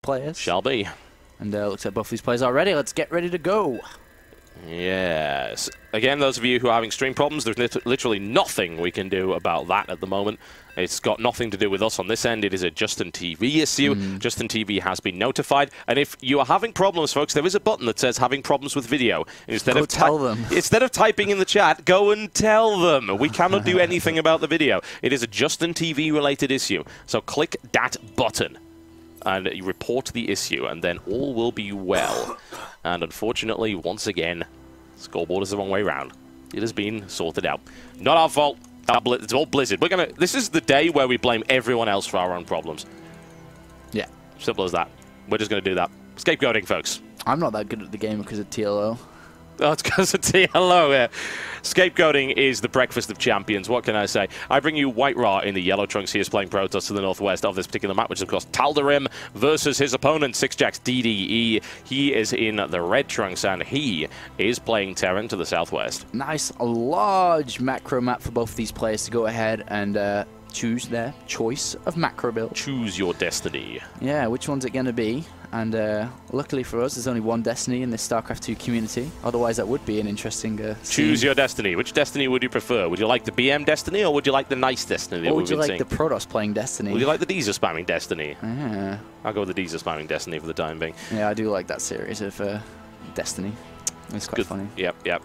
players. Shall be. And looks like both these players are ready. Let's get ready to go. Yes. Again, those of you who are having stream problems, there's literally nothing we can do about that at the moment. It's got nothing to do with us on this end. It is a Justin TV issue. Justin TV has been notified. And if you are having problems, folks, there is a button that says having problems with video. Instead of tell them. Instead of typing in the chat, go and tell them. We cannot do anything about the video. It is a Justin TV related issue. So click that button and you report the issue, and then all will be well. And unfortunately, once again, scoreboard is the wrong way around. It has been sorted out. Not our fault. It's all Blizzard. This is the day where we blame everyone else for our own problems. Yeah. Simple as that. We're just going to do that. Scapegoating, folks. I'm not that good at the game because of TLO. Oh, it's because of TLO, yeah. Scapegoating is the breakfast of champions. What can I say? I bring you White Raw in the yellow trunks. He is playing Protoss to the northwest of this particular map, which is, of course, Tal'Darim versus his opponent, 6jax DDE. He is in the red trunks, and he is playing Terran to the southwest. Nice, a large macro map for both of these players to go ahead and choose their choice of macro build. Choose your destiny. Yeah, which one's it going to be? And luckily for us, there's only one destiny in this StarCraft 2 community. Otherwise, that would be an interesting Choose your destiny. Which destiny would you prefer? Would you like the BM destiny, or would you like the nice destiny? Or would you like the Protoss playing destiny? Would you like the Deezer spamming destiny? Yeah. I'll go with the Deezer spamming destiny for the time being. Yeah, I do like that series of Destiny. It's quite funny. Yep.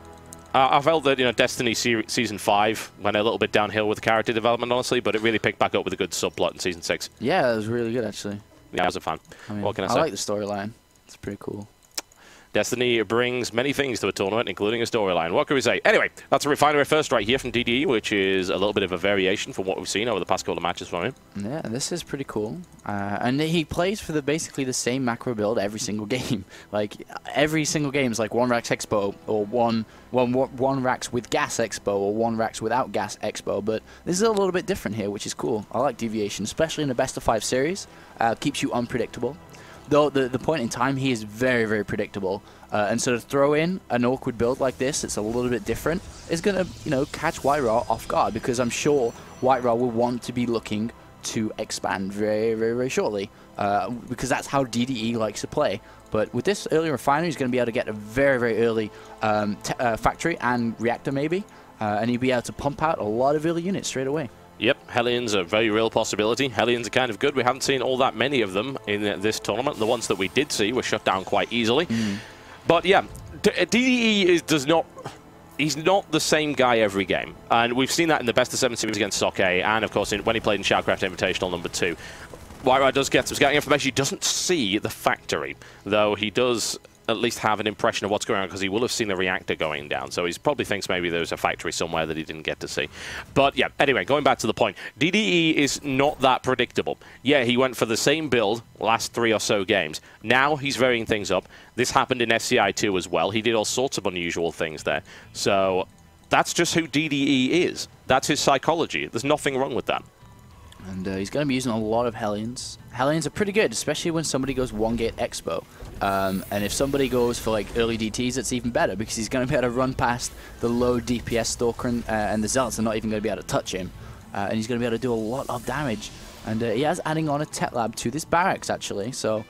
I felt that Destiny Season 5 went a little bit downhill with the character development, honestly, but it really picked back up with a good subplot in Season 6. Yeah, it was really good, actually. Yeah, I was a fan. I mean, what can I say? I like the storyline. It's pretty cool. Destiny brings many things to a tournament, including a storyline. What can we say? Anyway, that's a Refinery first right here from DDE, which is a little bit of a variation from what we've seen over the past couple of matches from him. Yeah, this is pretty cool. And he plays for basically the same macro build every single game. Like, every single game is like 1 Rax Expo, or one Rax with gas Expo, or 1 Rax without gas Expo. But this is a little bit different here, which is cool. I like deviation, especially in a best of 5 series. Keeps you unpredictable. Though the point in time, he is very, very predictable. And so to throw in an awkward build like this, it's a little bit different, is going to, catch White Raw off guard, because I'm sure White Raw will want to be looking to expand very, very, very shortly, because that's how DDE likes to play. But with this early Refinery, he's going to be able to get a very, very early factory and reactor maybe, and he'll be able to pump out a lot of early units straight away. Yep, Hellions are a very real possibility. Hellions are kind of good. We haven't seen all that many of them in this tournament. The ones that we did see were shut down quite easily. But yeah, DDE he's not the same guy every game. And we've seen that in the best of 7 series against SOC, and of course when he played in SHOUTcraft Invitational number 2. White Raw does get some scouting information. He doesn't see the factory, though he does at least have an impression of what's going on, because he will have seen the reactor going down. So he probably thinks maybe there's a factory somewhere that he didn't get to see. But yeah, anyway, going back to the point, DDE is not that predictable. Yeah, he went for the same build last 3 or so games. Now he's varying things up. This happened in SCi2 as well. He did all sorts of unusual things there. So that's just who DDE is. That's his psychology. There's nothing wrong with that. And he's going to be using a lot of Hellions. Hellions are pretty good, especially when somebody goes 1 Gate Expo. And if somebody goes for like early DTs, it's even better, because he's going to be able to run past the low DPS Stalker, and the Zealots are not even going to be able to touch him. And he's going to be able to do a lot of damage. And he has adding on a Tech Lab to this barracks, actually. So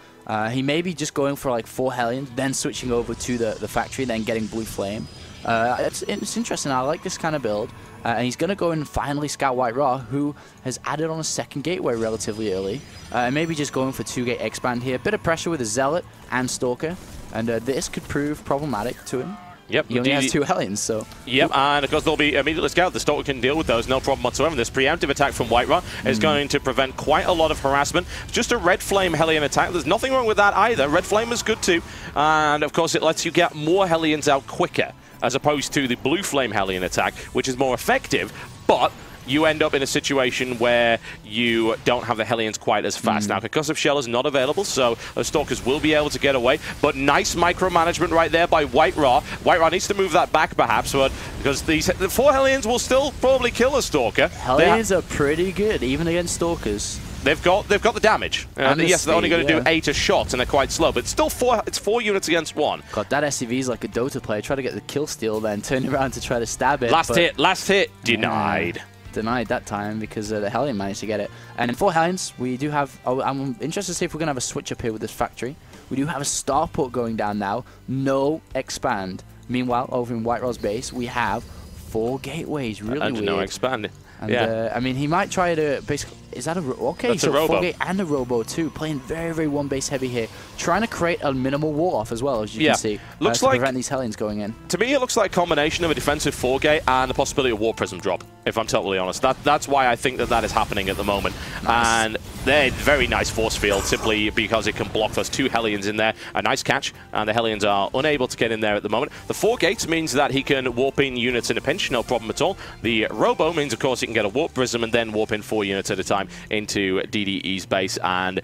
he may be just going for like 4 Hellions, then switching over to the factory, then getting Blue Flame. It's interesting. I like this kind of build. And he's going to go and finally scout White Raw, who has added on a 2nd gateway relatively early. And maybe just going for 2-gate expand here. Bit of pressure with a Zealot and Stalker. And this could prove problematic to him. Yep. He only has 2 Hellions, so... Yep, and of course they'll be immediately scouted. The Stalker can deal with those, no problem whatsoever. This preemptive attack from White Raw is going to prevent quite a lot of harassment. Just a Red Flame Hellion attack. There's nothing wrong with that either. Red Flame is good too. And of course it lets you get more Hellions out quicker, as opposed to the Blue Flame Hellion attack, which is more effective, but you end up in a situation where you don't have the Hellions quite as fast. Now, Concussive Shell is not available, so the Stalkers will be able to get away, but nice micromanagement right there by White Raw. White Raw needs to move that back, perhaps, but because the 4 Hellions will still probably kill a Stalker. Hellions are pretty good, even against Stalkers. They've got the damage. Yes, they're only going to do 8 a shot, and they're quite slow, but still 4. It's 4 units against 1. God, that SCV is like a Dota player. Try to get the kill steal, then turn around to try to stab it. Last hit, denied. denied that time because the Hellion managed to get it. And for Hellions, we do have... Oh, I'm interested to see if we're going to have a switch up here with this factory. We do have a starport going down now. No expand. Meanwhile, over in White Raw's base, we have 4 gateways. Really weird. No expand. And, yeah. I mean, he might try to basically... Is that a... Okay, that's so a robo. 4-gate and a robo too. Playing very, very one-base heavy here. Trying to create a minimal wall-off as well, as you can see. Looks to like... prevent these Hellions going in. To me, it looks like a combination of a defensive 4-gate and the possibility of Warp Prism drop, if I'm totally honest. That's why I think that is happening at the moment. Nice. And they're very nice force field, simply because it can block those 2 Hellions in there. A nice catch, and the Hellions are unable to get in there at the moment. The 4 gates means that he can warp in units in a pinch, no problem at all. The Robo means, of course, he can get a Warp Prism and then warp in 4 units at a time into DDE's base. And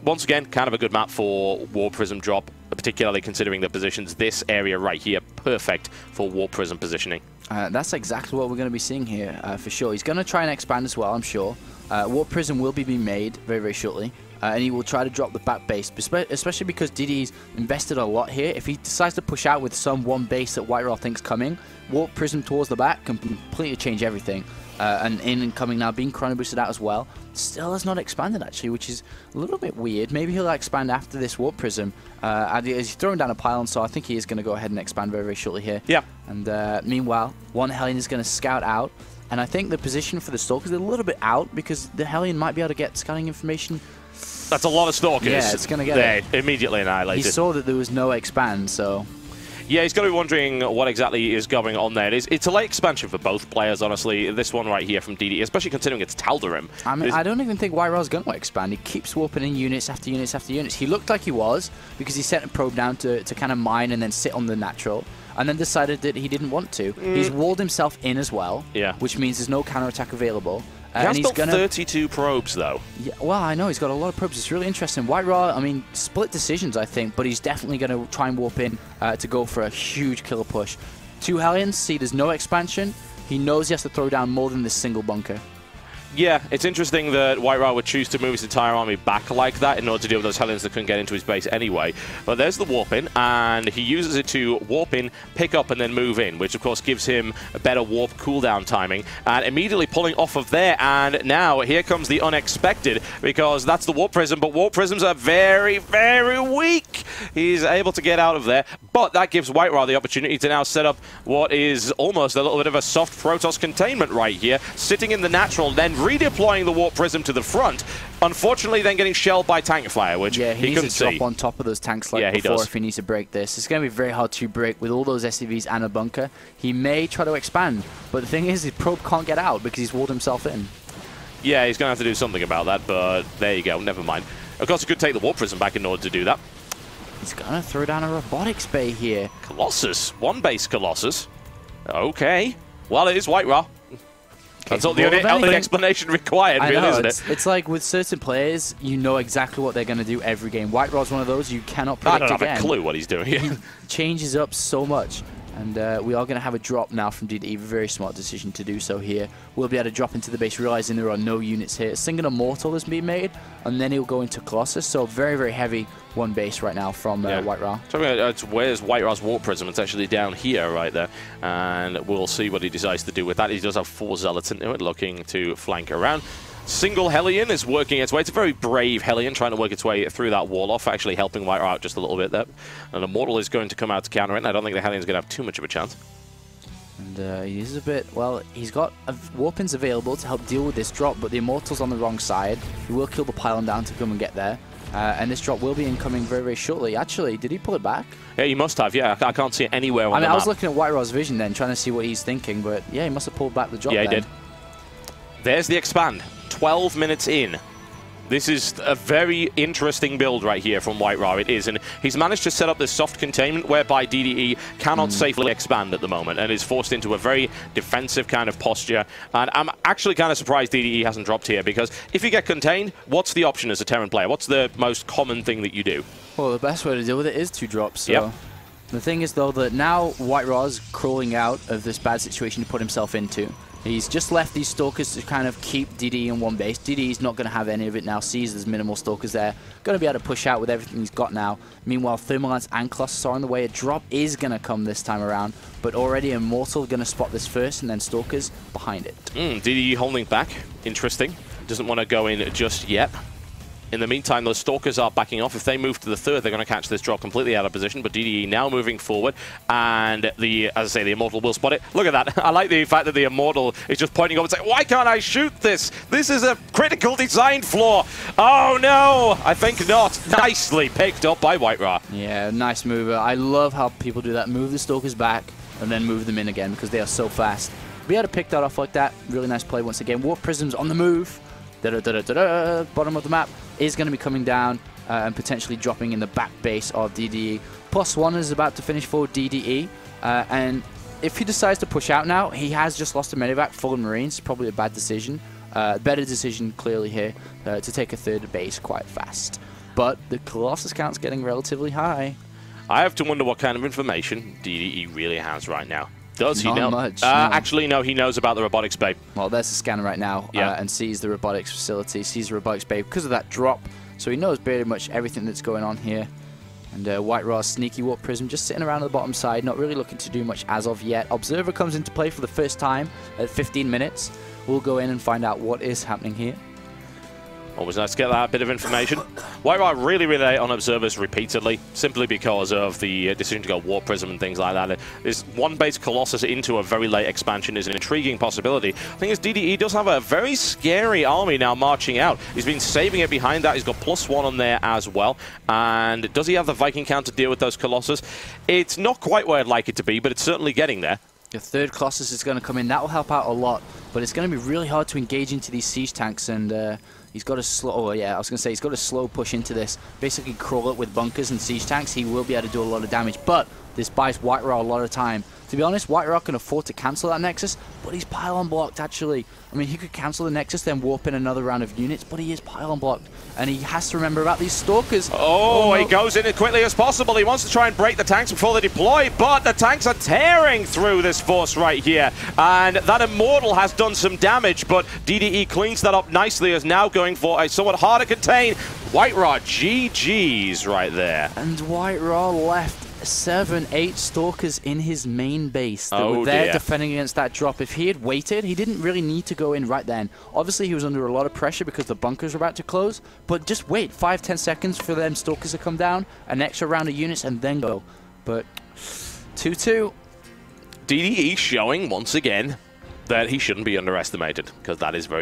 once again, kind of a good map for Warp Prism drop, particularly considering the positions. This area right here, perfect for Warp Prism positioning. That's exactly what we're going to be seeing here, for sure. He's going to try and expand as well, I'm sure. Warp Prism will be being made very, very shortly. And he will try to drop the back base, especially because DDE's invested a lot here. If he decides to push out with some one base that White Raw thinks coming, Warp Prism towards the back can completely change everything. And in and coming now, being chrono boosted out as well, still has not expanded actually, which is a little bit weird. Maybe he'll expand after this Warp Prism. He's throwing down a pylon, so I think he is going to go ahead and expand very, very shortly here. Yeah. And meanwhile, one Hellion is going to scout out. And I think the position for the Stalkers is a little bit out because the Hellion might be able to get scouting information. That's a lot of Stalkers. Yeah, it's going to get it. Immediately annihilated. He saw that there was no expand, so... Yeah, he's got to be wondering what exactly is going on there. It's a late expansion for both players, honestly. This one right here from DDE, especially considering it's Tal'Darim. I mean, I don't even think White Raw's going to expand. He keeps warping in units after units after units. He looked like he was, because he sent a probe down to kind of mine and then sit on the natural, and then decided that he didn't want to. He's walled himself in as well, which means there's no counterattack available. He has built 32 probes, though. Yeah, well, I know, he's got a lot of probes. It's really interesting. White Raw, I mean, split decisions, I think, but he's definitely going to try and warp in to go for a huge killer push. 2 Hellions, see there's no expansion. He knows he has to throw down more than this single bunker. Yeah, it's interesting that White Raw would choose to move his entire army back like that in order to deal with those Hellions that couldn't get into his base anyway. But there's the warp in, and he uses it to warp in, pick up, and then move in, which of course gives him a better warp cooldown timing. And immediately pulling off of there, and now here comes the unexpected, because that's the Warp Prism, but Warp Prisms are very, very weak. He's able to get out of there, but that gives White Raw the opportunity to now set up what is almost a little bit of a soft Protoss containment right here, sitting in the natural, then redeploying the Warp Prism to the front. Unfortunately, then getting shelled by tank fire, which he couldn't see. Drop on top of those tanks like before if he needs to break this. It's going to be very hard to break with all those SCVs and a bunker. He may try to expand, but the thing is, his probe can't get out because he's walled himself in. Yeah, he's going to have to do something about that, but there you go, never mind. Of course, he could take the Warp Prism back in order to do that. He's going to throw down a robotics bay here. Colossus, one base Colossus. Okay, well, it is White Raw. That's all the only explanation required, really, isn't it? It's like with certain players, you know exactly what they're going to do every game. White Raw's one of those you cannot predict again. I don't have a clue what he's doing. He changes up so much. And we are going to have a drop now from DDE. Very smart decision to do so here. We'll be able to drop into the base, realizing there are no units here. Single Immortal has been made, and then he'll go into Colossus. So very, very heavy one base right now from White Raw. So where's White Raw's Warp Prism? It's actually down here right there. And we'll see what he decides to do with that. He does have 4 Zealots into it, looking to flank around. Single Hellion is working its way. It's a very brave Hellion trying to work its way through that wall off, actually helping White Raw out just a little bit there. And Immortal is going to come out to counter it, and I don't think the Hellion's going to have too much of a chance. And he's a bit, well, he's got warpins available to help deal with this drop, but the Immortal's on the wrong side. He will kill the pylon down to come and get there. And this drop will be incoming very, very shortly. Actually, did he pull it back? Yeah, he must have, yeah. I can't see it anywhere on the map. I was looking at White Raw's vision then, trying to see what he's thinking, but yeah, he must have pulled back the drop. Yeah, he did. There's the expand. 12 minutes in. This is a very interesting build right here from White Raw. It is, and he's managed to set up this soft containment whereby DDE cannot safely expand at the moment and is forced into a very defensive kind of posture. And I'm actually kind of surprised DDE hasn't dropped here, because if you get contained, what's the option as a Terran player? What's the most common thing that you do? Well, the best way to deal with it is 2 drops. So. The thing is, though, that now White Raw's crawling out of this bad situation to put himself into. He's just left these Stalkers to kind of keep DDE in one base. DDE's not going to have any of it now. Sees there's minimal Stalkers there. Going to be able to push out with everything he's got now. Meanwhile, Thermalance and Colossus are on the way. A drop is going to come this time around, but already Immortal going to spot this first, and then Stalkers behind it. DDE holding back. Interesting. Doesn't want to go in just yet. In the meantime, those Stalkers are backing off. If they move to the third, they're going to catch this drop completely out of position. But DDE now moving forward, and as I say, the Immortal will spot it. Look at that. I like the fact that the Immortal is just pointing over and saying, why can't I shoot this? This is a critical design flaw. Oh, no. I think not. Nicely picked up by White-Ra. Yeah, nice move. I love how people do that. Move the Stalkers back and then move them in again because they are so fast. Be able to pick that off like that. Really nice play once again. Warp Prism's on the move. Bottom of the map is going to be coming down and potentially dropping in the back base of DDE. +1 is about to finish for DDE, and if he decides to push out now, he has just lost a medevac full of Marines. Probably a bad decision. Better decision clearly here to take a third base quite fast. But the Colossus count's getting relatively high. I have to wonder what kind of information DDE really has right now. Does he know? Not much. No. Actually, no, he knows about the robotics bay. Well, there's the scanner right now, and sees the robotics facility, sees the robotics bay because of that drop. So he knows pretty much everything that's going on here. And White-Ra's sneaky Warp Prism just sitting around on the bottom side, not really looking to do much as of yet. Observer comes into play for the first time at 15 minutes. We'll go in and find out what is happening here. Always nice to get that bit of information. White-Ra really rely on observers repeatedly, simply because of the decision to go Warp Prism and things like that. This one-base Colossus into a very late expansion is an intriguing possibility. The thing is, DDE does have a very scary army now marching out. He's been saving it behind that. He's got +1 on there as well. And does he have the Viking count to deal with those Colossus? It's not quite where I'd like it to be, but it's certainly getting there. The third Colossus is going to come in. That will help out a lot, but it's going to be really hard to engage into these siege tanks, and he's got a slow. Oh yeah, I was going to say he's got a slow push into this. Basically, crawl it with bunkers and siege tanks. He will be able to do a lot of damage, but this buys White-Ra a lot of time. To be honest, White-Ra can afford to cancel that Nexus, but he's pylon blocked actually. I mean, he could cancel the Nexus, then warp in another round of units, but he is pylon blocked, and he has to remember about these Stalkers. Oh, no. He goes in as quickly as possible. He wants to try and break the tanks before they deploy, but the tanks are tearing through this force right here, and that Immortal has done some damage, but DDE cleans that up nicely, is now going for a somewhat harder contain. White-Ra, GG's right there. And White-Ra left 7-8 Stalkers in his main base that were there defending against that drop. If he had waited, he didn't really need to go in right then. Obviously, he was under a lot of pressure because the bunkers were about to close, but just wait 5-10 seconds for them Stalkers to come down, an extra round of units, and then go. But 2-2. DDE showing once again that he shouldn't be underestimated, because that is very